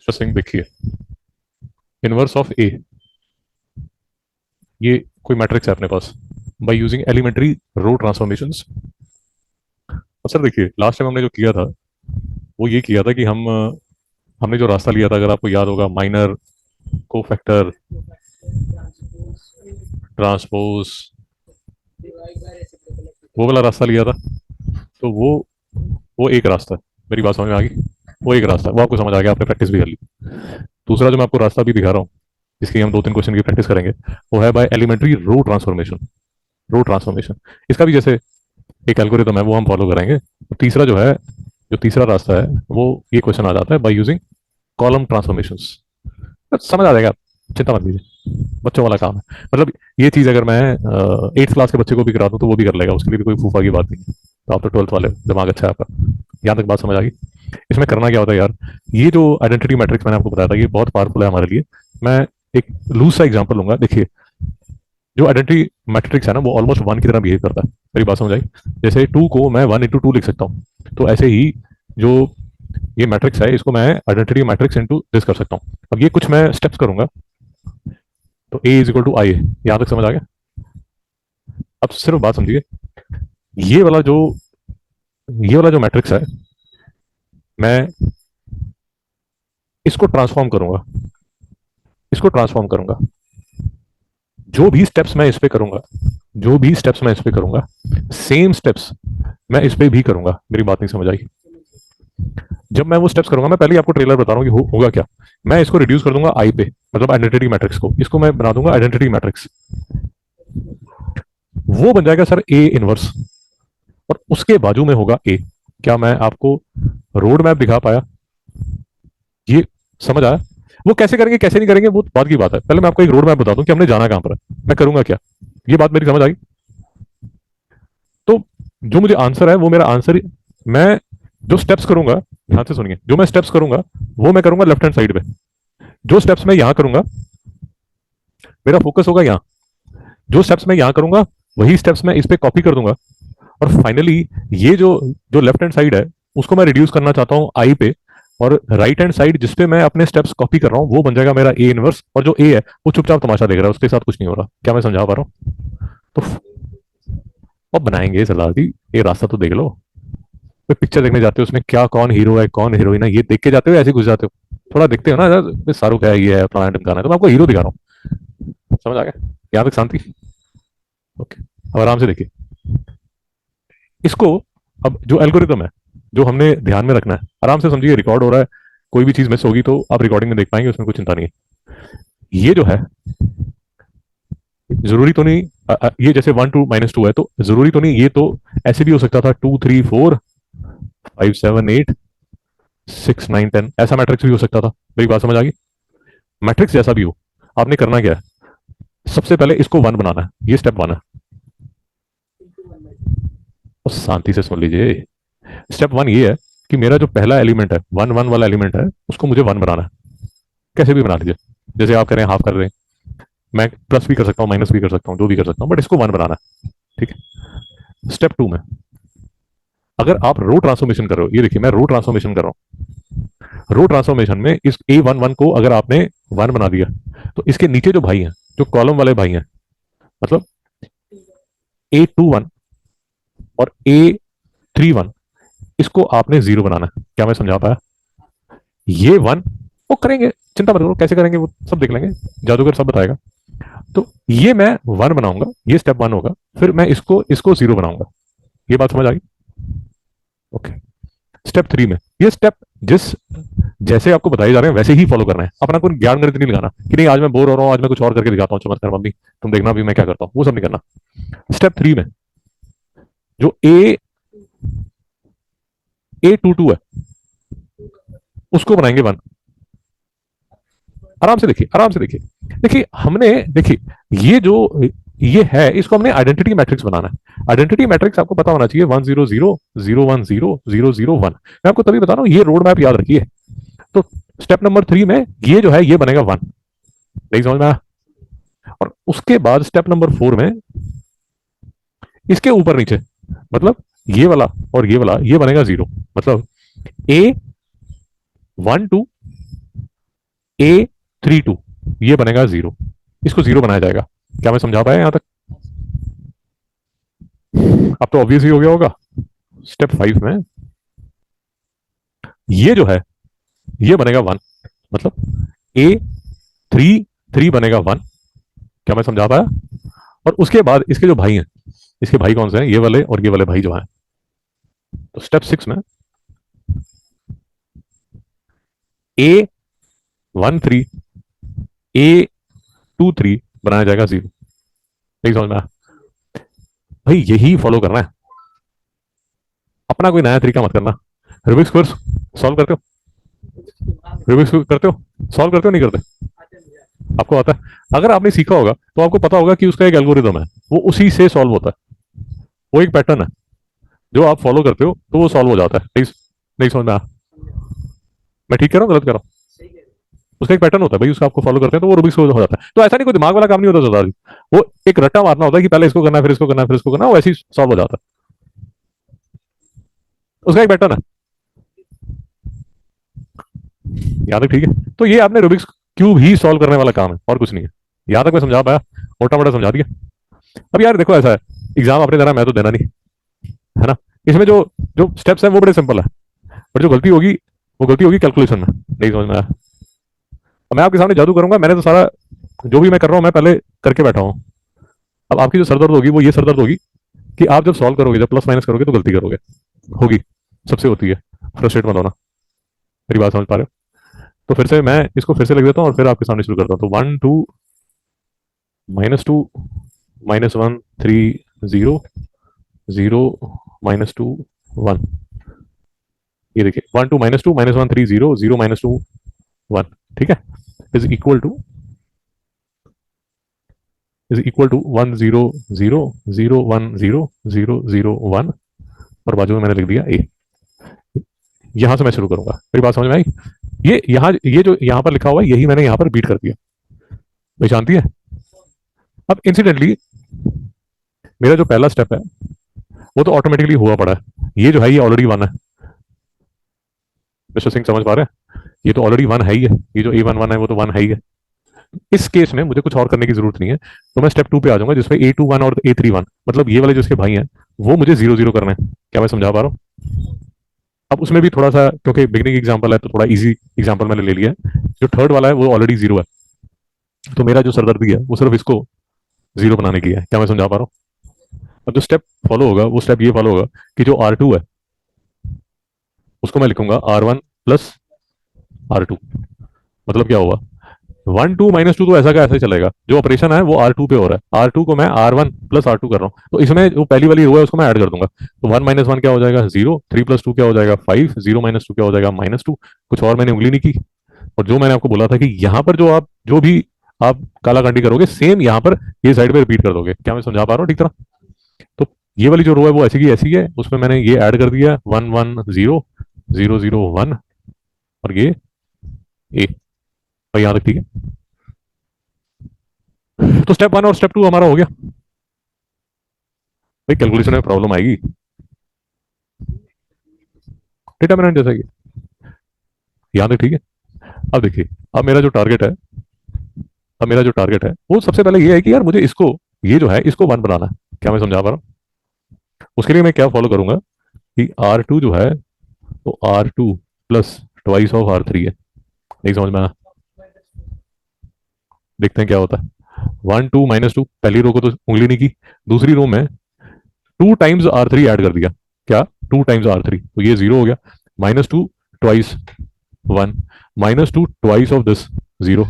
सिंह देखिए, inverse of ए, ये कोई मैट्रिक्स है अपने पास by using elementary row transformations. और सर देखिए, लास्ट टाइम हमने जो किया था वो ये किया था कि हमने जो रास्ता लिया था, अगर आपको याद होगा, माइनर, कोफैक्टर, ट्रांसपोज, वो वाला रास्ता लिया था। तो वो एक रास्ता है। मेरी बात समझ में आ गई? वो एक रास्ता है, वो आपको समझ आ गया, आपने प्रैक्टिस भी कर ली। दूसरा जो मैं आपको रास्ता भी दिखा रहा हूँ, इसकी हम दो तीन क्वेश्चन की प्रैक्टिस करेंगे, वो है by elementary row transformation. Row transformation, इसका भी जैसे एक एल्गोरिथम है, वो हम फॉलो करेंगे। और तीसरा जो है, जो तीसरा रास्ता है, वो ये क्वेश्चन आ जाता है बाय यूजिंग कॉलम ट्रांसफॉर्मेशंस। समझ आ जाएगा, चिंता मत लीजिए, बच्चों वाला काम है। मतलब ये चीज अगर मैं 8th क्लास के बच्चे को भी करा दूं तो वो भी कर लेगा, उसके लिए भी कोई फूफा की बात नहीं है। तो आप तो 12th वाले हो, दिमाग अच्छा है आपका। यहाँ तक बात समझ आ गई? इसमें करना क्या होता है यार, ये जो आइडेंटिटी मैट्रिक्स मैंने आपको बताया था, ये बहुत पावरफुल है हमारे लिए। मैं एक लूज सा एग्जांपल लूंगा। देखिए, जो आइडेंटिटी मैट्रिक्स है ना, वो ऑलमोस्ट वन की तरह बिहेव करता है। मेरी बात समझ आई? जैसे टू को मैं 1 into 2 लिख सकता हूँ, तो ऐसे ही जो ये मैट्रिक्स है, इसको मैं आइडेंटिटी मैट्रिक्स इनटू दिस कर सकता हूँ। अब ये कुछ मैं स्टेप्स करूंगा, तो ए इज इक्वल टू आई है। यहां तक समझ आ गया? अब सिर्फ बात समझिए, ये वाला जो ये वाला जो मैट्रिक्स है, मैं इसको ट्रांसफॉर्म करूंगा, इसको ट्रांसफॉर्म करूंगा। जो भी स्टेप्स मैं इस पे करूंगा, जो भी स्टेप्स मैं इस पे करूंगा, सेम स्टेप्स मैं इस पे भी करूंगा। मेरी बात नहीं समझ आई? जब मैं वो स्टेप्स करूंगा, मैं पहले ही आपको ट्रेलर बता रहा हूँ कि होगा क्या। मैं इसको रिड्यूस कर दूंगा आई पे, मतलब आइडेंटिटी मैट्रिक्स को, इसको मैं बना दूंगा आइडेंटिटी मैट्रिक्स। वो बन जाएगा सर ए इनवर्स, और उसके बाजू में होगा ए। क्या मैं आपको रोड मैप दिखा पाया? ये समझ आया? वो कैसे करेंगे कैसे नहीं करेंगे वो बात की बात है, पहले मैं आपको एक रोड मैप बता दूं कि हमने जाना कहां पर है, मैं करूंगा क्या। ये बात मेरी समझ आई? तो जो मुझे आंसर है, वो मेरा आंसर, मैं जो स्टेप्स करूंगा, ध्यान से सुनिए, जो मैं स्टेप्स करूंगा वो मैं करूंगा लेफ्ट हैंड साइड पे। जो स्टेप्स मैं यहां करूंगा, मेरा फोकस होगा यहाँ। जो स्टेप्स मैं यहां करूंगा, वही स्टेप्स मैं इस पे कॉपी कर दूंगा। और फाइनली ये जो जो लेफ्ट हैंड साइड है, उसको मैं रिड्यूस करना चाहता हूँ आई पे। और राइट हैंड साइड जिसपे मैं अपने स्टेप्स कॉपी कर रहा हूँ, वो बन जाएगा मेरा ए इनवर्स। और जो ए है, वो चुपचाप तमाशा देख रहा है, उसके साथ कुछ नहीं हो रहा। क्या मैं समझा पा रहा हूँ? तो अब बनाएंगे सरदार जी, ये रास्ता तो देख लो। कोई पिक्चर देखने जाते हो, उसमें क्या कौन हीरो है कौन हीरोइन है, ये देख के जाते हो, ऐसे घुस जाते हो? थोड़ा देखते हो ना यार, शाहरुख है, ये है, फलाना ढिमकाना है, तो मैं आपको हीरो दिखा रहा हूँ। समझ आ गया? यहाँ तक शांति? ओके, अब आराम से देखिए इसको। अब जो एल्गोरिदम है, जो हमने ध्यान में रखना है, आराम से समझिए, रिकॉर्ड हो रहा है। कोई भी चीज मिस होगी तो आप रिकॉर्डिंग में देख पाएंगे, उसमें कोई चिंता नहीं है। ये जो है, जरूरी तो नहीं ये जैसे 1 2 - 2 है, तो जरूरी तो नहीं, ये तो ऐसे भी हो सकता था 2 3 4 5 7 8 6 9 10, ऐसा मैट्रिक्स भी हो सकता था। मेरी बात समझ आ गई? मैट्रिक्स जैसा भी हो, आपने करना क्या है, सबसे पहले इसको वन बनाना है, ये स्टेप वन है। और शांति से सुन लीजिए, स्टेप वन ये है कि मेरा जो पहला एलिमेंट है, वन वन वाला एलिमेंट है, उसको मुझे वन बनाना है। कैसे भी बना लीजिए, जैसे आप करें हाफ कर दें, मैं प्लस भी कर सकता हूँ, माइनस भी कर सकता हूँ, जो भी कर सकता हूँ, बट इसको वन बनाना है। ठीक है? स्टेप टू में, अगर आप रो ट्रांसफॉर्मेशन कर रहे हो, ये देखिए मैं रो ट्रांसफॉर्मेशन कर रहा हूँ। रो ट्रांसफॉर्मेशन में इस ए वन वन को अगर आपने वन बना दिया, तो इसके नीचे जो भाई हैं, जो कॉलम वाले भाई हैं, मतलब A21 और A31, इसको आपने जीरो बनाना है। क्या मैं समझा पाया? ये वन वो करेंगे, चिंता मत करो, कैसे करेंगे वो सब देख लेंगे, जादूगर सब बताएगा। तो ये मैं वन बनाऊंगा, ये स्टेप वन होगा। फिर मैं इसको इसको जीरो बनाऊंगा। ये बात समझ आ गई? ओके। स्टेप थ्री में, ये स्टेप जिस जैसे आपको बताए जा रहे हैं वैसे ही फॉलो करना है, अपना कोई ज्ञान गणित नहीं लगाना कि नहीं आज मैं बोर हो रहा हूं, आज मैं कुछ और करके दिखाता हूँ, चमत्कार मम्मी तुम देखना भी मैं क्या करता हूँ, वो सब नहीं करना। स्टेप थ्री में, जो A22 है, उसको बनाएंगे वन। आराम से देखिए, आराम से देखिए। देखिए हमने, देखिए ये जो ये है, इसको हमने आइडेंटिटी मैट्रिक्स बनाना है। आइडेंटिटी मैट्रिक्स आपको पता होना चाहिए 1 0 0 0 1 0 0 1। मैं आपको तभी बता रहा हूँ, ये रोड मैप याद रखिए। तो स्टेप नंबर थ्री में ये जो है, ये बनेगा वन। नहीं समझ में आया? और उसके बाद स्टेप नंबर फोर में, इसके ऊपर नीचे, मतलब ये वाला और ये वाला, ये बनेगा जीरो। मतलब A12 A32 ये बनेगा 0, इसको 0 बनाया जाएगा। क्या मैं समझा पाया यहां तक? अब तो ऑब्वियस ही हो गया होगा। स्टेप 5 में ये जो है ये बनेगा 1, मतलब A33 बनेगा 1। क्या मैं समझा पाया? और उसके बाद इसके जो भाई हैं, इसके भाई कौन से हैं? ये वाले और ये वाले भाई जो हैं। तो स्टेप 6 में A13 A23 बनाया जाएगा 0। नहीं समझ में आया? भाई यही फॉलो करना है, अपना कोई नया तरीका मत करना। रूबिक्स क्यूब सॉल्व करते हो? रूबिक्स क्यूब करते हो? सॉल्व करते हो नहीं करते? आपको आता है? अगर आपने सीखा होगा तो आपको पता होगा कि उसका एक एल्गोरिदम है, वो उसी से सॉल्व होता है। वो एक पैटर्न है जो आप फॉलो करते हो तो वो सॉल्व हो जाता है। नहीं, नहीं समझ में आया? मैं ठीक कर रहा हूँ गलत कर रहा हूँ? उसका एक पैटर्न होता है भाई, उसका आपको फॉलो करते हैं तो वो रूबिक्स क्यूब हो जाता है। तो ऐसा नहीं कोई दिमाग वाला काम नहीं होता सरदार जी। वो एक रट्टा मारना होता है कि पहले इसको करना है, फिर इसको करना है, फिर इसको करना है, वो ऐसे ही सॉल्व हो जाता है। उसका एक पैटर्न है। याद है? ठीक है, तो ये आपने रूबिक्स क्यूब ही सॉल्व करने वाला काम है और कुछ नहीं है। यहाँ तक मैं समझा पाया? मोटा मोटा समझा दिया। अब यार देखो, ऐसा है, एग्जाम अपने देना, मैं तो देना नहीं, है ना? इसमें जो जो स्टेप्स है वो बड़े सिंपल है, बट जो गलती होगी वो गलती होगी कैलकुलेशन में। नहीं समझ में आया? अब मैं आपके सामने जादू करूंगा, मैंने तो सारा जो भी मैं कर रहा हूँ मैं पहले करके बैठा हूँ। अब आपकी जो सरदर्द होगी वो ये सरदर्द होगी कि आप जब सॉल्व करोगे, जब प्लस माइनस करोगे तो गलती करोगे, होगी, सबसे होती है। फ्रस्ट्रेट मत होना। मेरी बात समझ पा रहे हो? तो फिर से मैं इसको फिर से लिख देता हूँ और फिर आपके सामने शुरू करता हूँ। तो 1 2 -2 -1 3 0 0 -2 1। ये देखिए 1 2 -2 -1 3 0 0 -2 1। ठीक है, इज इक्वल टू 1 0 0 0 1 0 0 0 1 और बाजू में मैंने लिख दिया ए। यहां से मैं शुरू करूंगा। मेरी बात समझ में आई? ये जो यहां पर लिखा हुआ है यही मैंने यहां पर बीट कर दिया। भाई शांति है? अब इंसिडेंटली मेरा जो पहला स्टेप है वो तो ऑटोमेटिकली हुआ पड़ा है। ये जो है ये ऑलरेडी 1 है। मिस्टर सिंह समझ पा रहे हैं? ये तो ऑलरेडी 1 है ही है, ये जो A11 है वो तो 1 है ही है। इस केस में मुझे कुछ और करने की जरूरत नहीं है, तो मैं स्टेप 2 पे आ जाऊंगा जिसमें A21 और A31, मतलब ये वाले जो इसके भाई हैं वो मुझे 0 0 करना है। क्या मैं समझा पा रहा हूँ? अब उसमें भी थोड़ा सा, क्योंकि बिगनिंग एग्जाम्पल है तो थोड़ा इजी एग्जाम्पल मैंने ले लिया है। जो थर्ड वाला है वो ऑलरेडी 0 है, तो मेरा जो सरदर्दी है वो सिर्फ इसको 0 बनाने की है। क्या मैं समझा पा रहा हूँ? अब जो स्टेप फॉलो होगा वो स्टेप ये फॉलो होगा कि जो R2 है उसको मैं लिखूंगा R1 प्लस R2। मतलब क्या हुआ? 1 2 -2 तो ऐसा का ऐसा ही चलेगा, जो ऑपरेशन है वो R2 पे हो रहा है, R2 को मैं R1 प्लस R2 कर रहा हूँ, तो इसमें जो पहली वाली रो है उसको मैं ऐड कर दूंगा। तो 1 - 1 क्या हो जाएगा? 0। 3 + 2 क्या हो जाएगा? 5। 0 - 2 क्या हो जाएगा? -2। कुछ और मैंने उंगली नहीं की। और जो मैंने आपको बोला था कि यहाँ पर जो भी आप काला कांडी करोगे सेम यहाँ पर ये साइड पे रिपीट कर दोगे। क्या मैं समझा पा रहा हूँ ठीक तरह? तो ये वाली जो रो है वो ऐसी की ऐसी है, उसमें मैंने ये ऐड कर दिया 1 1 0 0 0 1 और ये ए। और यहाँ तक ठीक है? तो स्टेप 1 और स्टेप 2 हमारा हो गया। भाई कैलकुलेशन में प्रॉब्लम आएगी डिटर्मिनेंट जैसा कि, यहाँ तक ठीक है? अब देखिए, अब मेरा जो टारगेट है अब मेरा जो टारगेट है वो सबसे पहले ये है कि यार मुझे इसको, ये जो है इसको 1 बनाना है। क्या मैं समझा पा रहा हूँ? उसके लिए मैं क्या फॉलो करूंगा कि R2 जो है वो R2 plus twice of R3 है। नहीं समझ में आया? देखते हैं क्या होता है। 1 2 - 2, पहली रो को तो उंगली नहीं की, दूसरी रो में 2 टाइम्स R3 ऐड कर दिया। क्या? 2 टाइम्स R3, तो ये 0 हो गया। -2 twice 1 -2 twice of this 0।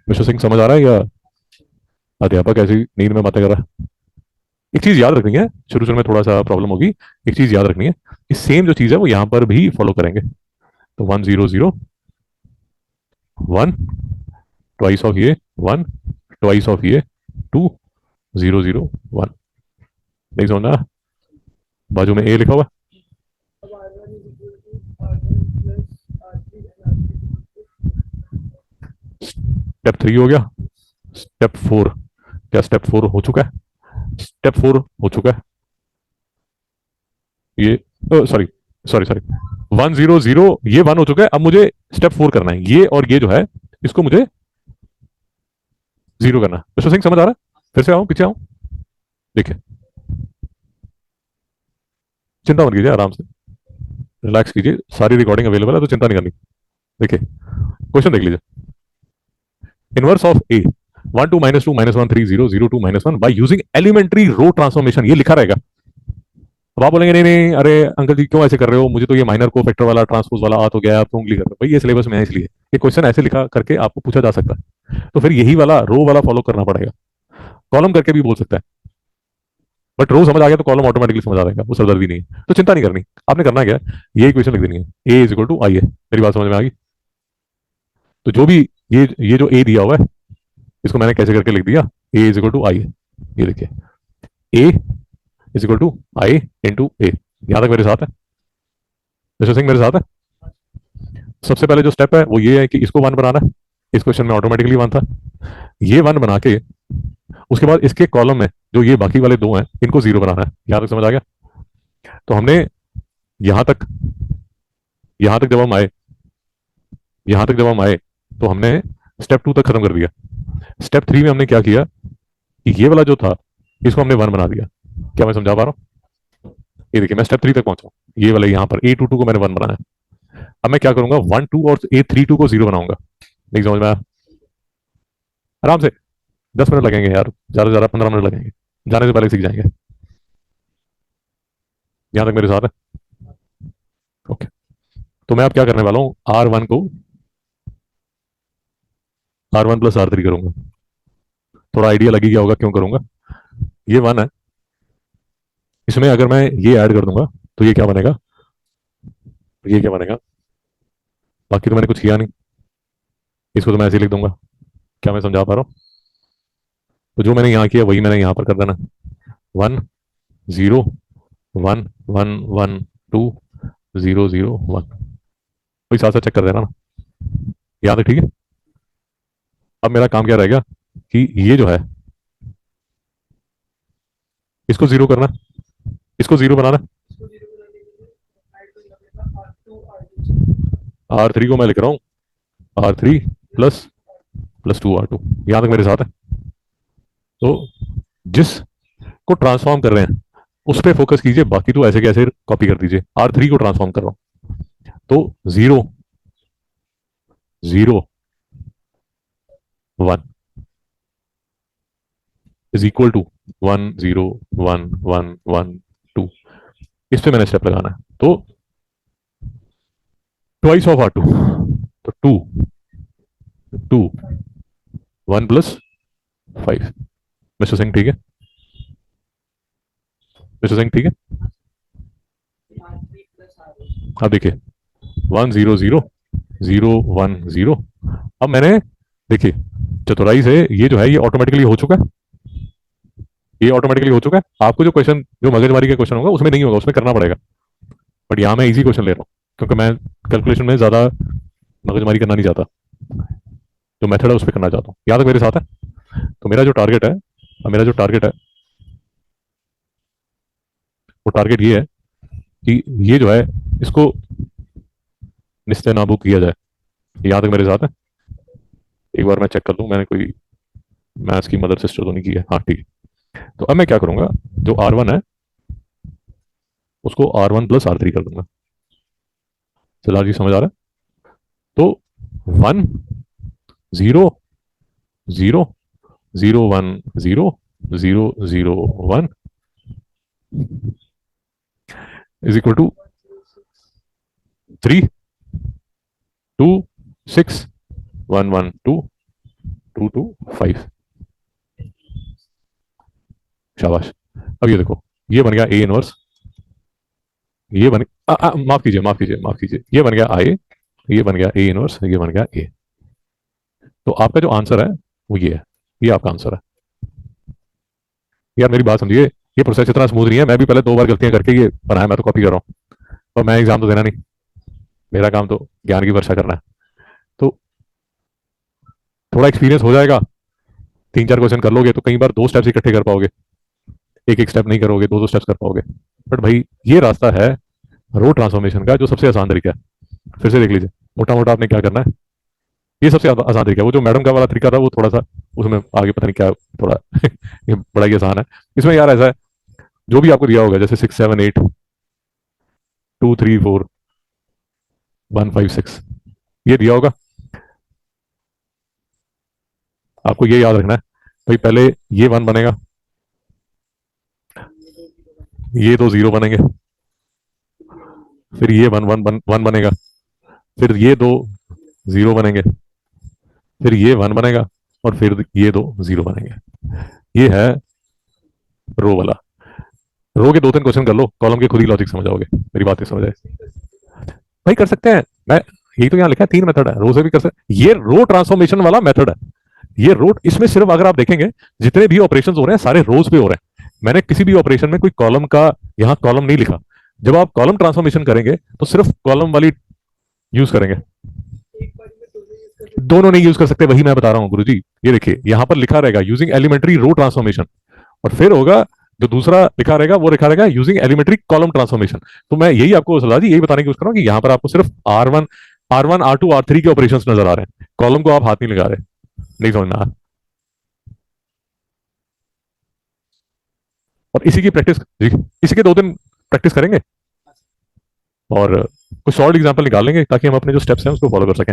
Mister Singh समझ आ रहा है या अध्यापक ऐसी नींद में बातें कर रहा है? एक चीज याद रखनी है, शुरू शुरू में थोड़ा सा प्रॉब्लम होगी। एक चीज याद रखनी है कि सेम जो चीज है वो यहां पर भी फॉलो करेंगे। तो 1 0 0 1 ट्वाइस ऑफ ये 1 ट्वाइस ऑफ ये 2 0 0 1। नहीं समझना? बाजू में ए लिखा हुआ। स्टेप 3 हो गया। स्टेप 4, क्या स्टेप 4 हो चुका है? स्टेप 4 हो चुका है। ये सॉरी सॉरी सॉरी 1 0 0 ये 1 हो चुका है। अब मुझे स्टेप 4 करना है, ये और ये जो है इसको मुझे जीरो करना है। मिस्टर सिंह समझ आ रहा है? फिर से आऊं, पीछे आऊं? देखिए, चिंता मत कीजिए, आराम से रिलैक्स कीजिए, सारी रिकॉर्डिंग अवेलेबल है तो चिंता नहीं करनी। देखिए, क्वेश्चन देख लीजिए। Inverse of A, 1 2 -2 -1 3 0 0 2 -1 by using elementary row transformation, ये लिखा रहेगा। अब आप बोलेंगे नहीं नहीं, अरे अंकल जी क्यों ऐसे कर रहे हो, मुझे तो ये माइनर को फैक्टर वाला ट्रांसपोज वाला आ तो गया, आप तो उंगली कर रहे हो। भाई ये सिलेबस में है इसलिए ये क्वेश्चन ऐसे लिखा करके आपको पूछा जा सकता है, तो फिर यही वाला रो वाला फॉलो करना पड़ेगा। कॉलम करके भी बोल सकता है, बट रो समझ आ गया तो कॉलम ऑटोमेटिकली समझ आ जाएगा, वो सरदर्दी नहीं है, तो चिंता नहीं करनी। आपने करना क्या है, ये इक्वेशन लिख देनी है, ए इज इक्वल टू आई है। मेरी बात समझ में आ गई? तो जो भी ये जो ए दिया हुआ है, इसको मैंने कैसे करके लिख दिया, A is equal to I है। ये देखिए, A is equal to I into A. यहां तक मेरे साथ है? मिस्टर सिंह मेरे साथ है? सबसे पहले जो स्टेप है वो ये है कि इसको वन बनाना है। इस क्वेश्चन में ऑटोमेटिकली वन था, ये वन बना के उसके बाद इसके कॉलम में जो ये बाकी वाले दो हैं इनको जीरो बनाना है। यहां तक समझ आ गया? तो हमने यहां तक यहां तक जब हम आए यहां तक जब हम आए तो हमने स्टेप टू तक खत्म कर दिया। स्टेप थ्री में हमने क्या किया कि ये वाला जो था इसको हमने वन बना दिया। क्या मैं समझा पा रहा हूँ? ये देखिए, मैं स्टेप थ्री तक पहुंचा, ये वाला यहाँ पर ए टू टू को मैंने वन बनाया। अब मैं क्या करूंगा, वन टू और ए थ्री टू को जीरो बनाऊंगा। नहीं समझ में आया? आराम से 10 मिनट लगेंगे यार, ज्यादा से ज्यादा 15 मिनट लगेंगे, जाने से पहले सीख जाएंगे। यहां तक मेरे साथ है? ओके। तो मैं अब क्या करने वाला हूँ, R1 को R1 प्लस R3 करूंगा। थोड़ा आइडिया लगी गया होगा क्यों करूंगा। ये वन है, इसमें अगर मैं ये ऐड कर दूंगा तो ये क्या बनेगा, ये क्या बनेगा। बाकी तो मैंने कुछ किया नहीं, इसको तो मैं ऐसे ही लिख दूंगा। क्या मैं समझा पा रहा हूँ? तो जो मैंने यहाँ किया वही मैंने यहाँ पर कर देना। 1 0 1 1 1 2 0 0 1, वही साथ साथ चेक कर देना ना। याद है? ठीक है। अब मेरा काम क्या रहेगा कि ये जो है इसको जीरो करना, इसको जीरो बनाना। R3 को मैं लिख रहा हूँ R3 प्लस प्लस 2 R2। यहां तक मेरे साथ है? तो जिस को ट्रांसफॉर्म कर रहे हैं उस पर फोकस कीजिए, बाकी तो ऐसे कैसे कॉपी कर दीजिए। R3 को ट्रांसफॉर्म कर रहा हूं तो 0 0 1 इज इक्वल टू 1 0 1 1 1 2। इस पे मैंने स्टेप लगाना है, तो ट्वाइस ऑफ R2, तो 2 2 1 प्लस 5। मिस्टर सिंह ठीक है? मिस्टर सिंह ठीक है? अब देखिए, 1 0 0 0 1 0। अब मैंने देखिए चतुराई से ये जो है ये ऑटोमेटिकली हो चुका है, ये ऑटोमेटिकली हो चुका है। आपको जो क्वेश्चन जो मगजमारी का क्वेश्चन होगा उसमें नहीं होगा, उसमें करना पड़ेगा। बट यहाँ मैं इजी क्वेश्चन ले रहा हूँ क्योंकि मैं कैलकुलेशन में ज्यादा मगजमारी करना नहीं चाहता, जो मेथड है उस पर करना चाहता हूँ। यहाँ तक मेरे साथ है? तो मेरा जो टारगेट है, मेरा जो टारगेट है वो टारगेट ये है कि ये जो है इसको निस्ते नाबूद किया जाए। यहाँ तक मेरे साथ है? एक बार मैं चेक कर लूँ मैंने कोई मैथ्स की मदर सिस्टर तो नहीं की है। हाँ ठीक है। तो अब मैं क्या करूंगा, जो R1 है उसको R1 प्लस R3 कर दूंगा। सरदार जी समझ आ रहा है? तो 1 0 0 1 0 0 0 1 इज इक्वल टू 3 2 6 1 1 2 2 2 5। शाबाश। अब ये देखो, ये बन गया ए इनवर्स, ये बन माफ कीजिए माफ कीजिए माफ कीजिए, ये बन गया आई, ये बन गया ए इनवर्स, ये बन गया ए। तो आपका जो आंसर है वो ये है, ये आपका आंसर है। यार मेरी बात समझिए, ये प्रोसेस इतना स्मूथ नहीं है, मैं भी पहले 2 बार गलतियां करके ये बनाया, मैं तो कॉपी कर रहा हूँ और मैं एग्जाम तो देना नहीं, मेरा काम तो ज्ञान की वर्षा करना है। तो थोड़ा एक्सपीरियंस हो जाएगा, 3 4 क्वेश्चन कर लोगे तो कई बार 2 स्टेप्स इकट्ठे कर पाओगे, एक एक स्टेप नहीं करोगे, 2 2 स्टेप्स कर पाओगे। बट भाई ये रास्ता है रो ट्रांसफॉर्मेशन का जो सबसे आसान तरीका है। फिर से देख लीजिए, मोटा मोटा आपने क्या करना है, ये सबसे आसान तरीका है। वो जो मैडम का वाला तरीका था वो थोड़ा सा, उसमें आगे पता नहीं क्या थोड़ा ये बड़ा ही आसान है। इसमें यार ऐसा है, जो भी आपको दिया होगा जैसे 6 7 8 2 3 4 1 5 6, ये दिया होगा, आपको ये याद रखना है। भाई पहले ये 1 बनेगा, ये दो जीरो बनेंगे, फिर ये वन बनेगा, फिर ये दो जीरो बनेंगे, फिर ये 1 बनेगा, और फिर ये दो जीरो बनेंगे। ये है रो वाला। रो के 2 3 क्वेश्चन कर लो, कॉलम के खुद ही लॉजिक समझ आओगे, मेरी बात नहीं समझ आए भाई, कर सकते हैं। मैं, यही तो यहाँ लिखा है 3 मेथड है, रो से भी कर सकते, ये रो ट्रांसफॉर्मेशन वाला मेथड है। ये रो, इसमें सिर्फ अगर आप देखेंगे जितने भी ऑपरेशन हो रहे हैं सारे रोज पे हो रहे हैं। मैंने किसी भी ऑपरेशन में कोई कॉलम का यहाँ कॉलम नहीं लिखा। जब आप कॉलम ट्रांसफॉर्मेशन करेंगे तो सिर्फ कॉलम वाली यूज करेंगे, दोनों नहीं यूज कर सकते, वही मैं बता रहा हूँ गुरुजी। ये देखिए यहाँ पर लिखा रहेगा यूजिंग एलिमेंट्री रो ट्रांसफॉर्मेशन, और फिर होगा जो दूसरा लिखा रहेगा वो लिखा रहेगा यूजिंग एलिमेंट्री कॉलम ट्रांसफॉर्मेशन। तो मैं यही आपको सलाह दी, यही बताने की कोशिश कर रहा हूँ कि यहाँ पर आपको सिर्फ R1 R2 R3 के ऑपरेशन नजर आ रहे हैं, कॉलम को आप हाथ नहीं लगा रहे। नहीं समझना है। और इसी की प्रैक्टिस जी, इसी के 2 दिन प्रैक्टिस करेंगे और कुछ सॉल्ड एग्जाम्पल निकाल लेंगे ताकि हम अपने जो स्टेप्स हैं उसको फॉलो कर सकें।